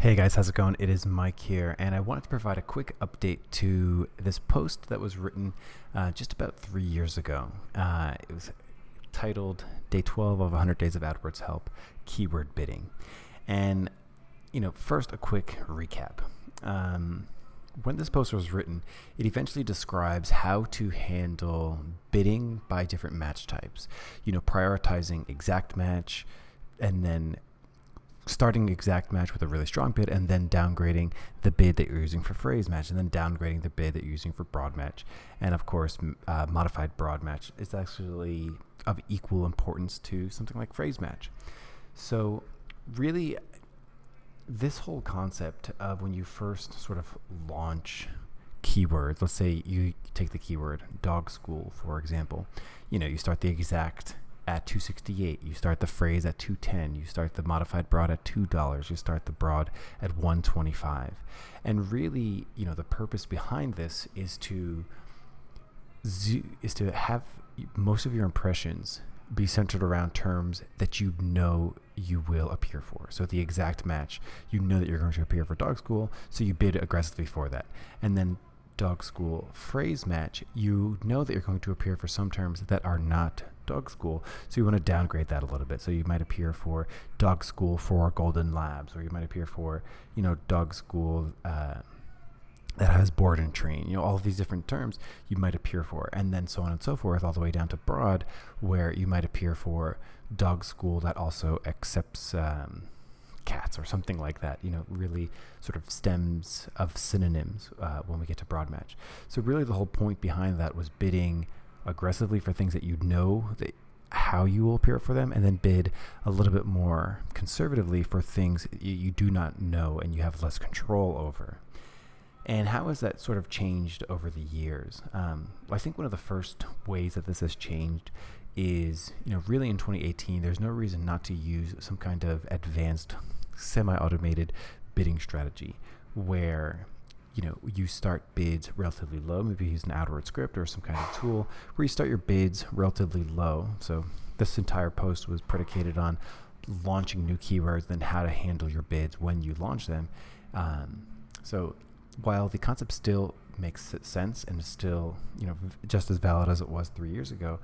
Hey guys, how's it going? It is Mike here, and I wanted to provide a quick update to this post that was written just about 3 years ago. It was titled Day 12 of 100 Days of AdWords Help, Keyword Bidding. And, first a quick recap. When this post was written, it eventually describes how to handle bidding by different match types, prioritizing exact match and then starting exact match with a really strong bid and then downgrading the bid that you're using for phrase match and then downgrading the bid that you're using for broad match. And of course, modified broad match is actually of equal importance to something like phrase match. So really, this whole concept of when you first sort of launch keywords, let's say you take the keyword dog school, for example, you start the exact at $268, you start the phrase at $210, you start the modified broad at $2, you start the broad at $125. And really, the purpose behind this is to have most of your impressions be centered around terms that you will appear for. So the exact match, that you're going to appear for dog school, so you bid aggressively for that. And then dog school phrase match, that you're going to appear for some terms that are not dog school, so you want to downgrade that a little bit. So you might appear for dog school for golden labs, or you might appear for dog school that has board and train, all of these different terms you might appear for, and then so on and so forth, all the way down to broad, where you might appear for dog school that also accepts cats or something like that, really sort of stems of synonyms when we get to broad match. So really the whole point behind that was bidding aggressively for things that how you will appear for them, and then bid a little bit more conservatively for things you do not know and you have less control over. And how has that sort of changed over the years? I think one of the first ways that this has changed is, really in 2018, there's no reason not to use some kind of advanced semi-automated bidding strategy where you start bids relatively low. Maybe you use an AdWords script or some kind of tool where you start your bids relatively low. So this entire post was predicated on launching new keywords, then how to handle your bids when you launch them. So while the concept still makes sense and is still, just as valid as it was 3 years ago,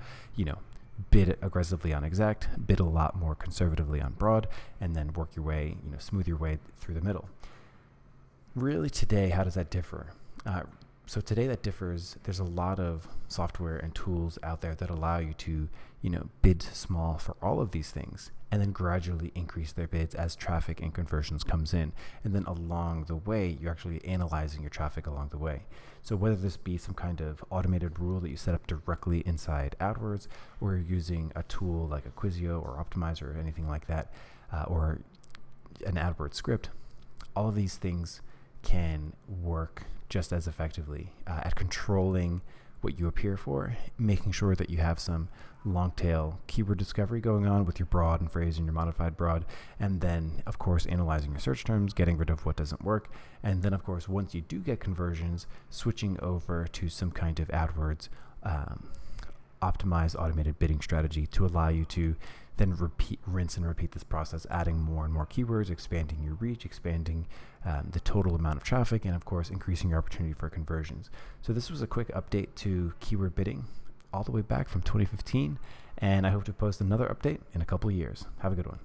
bid aggressively on exact, bid a lot more conservatively on broad, and then work your way, smooth your way through the middle. Really today, how does that differ? So today that differs. There's a lot of software and tools out there that allow you to, bid small for all of these things and then gradually increase their bids as traffic and conversions comes in. And then along the way, you're actually analyzing your traffic along the way. So whether this be some kind of automated rule that you set up directly inside AdWords, or you're using a tool like Acquisio or Optimizer or anything like that, or an AdWords script, all of these things can work just as effectively at controlling what you appear for, making sure that you have some long tail keyword discovery going on with your broad and phrase and your modified broad, and then of course analyzing your search terms, getting rid of what doesn't work, and then of course once you do get conversions, switching over to some kind of AdWords optimized automated bidding strategy to allow you to then rinse and repeat this process, adding more and more keywords, expanding your reach, expanding the total amount of traffic, and of course increasing your opportunity for conversions. So this was a quick update to keyword bidding all the way back from 2015, and I hope to post another update in a couple of years. Have a good one.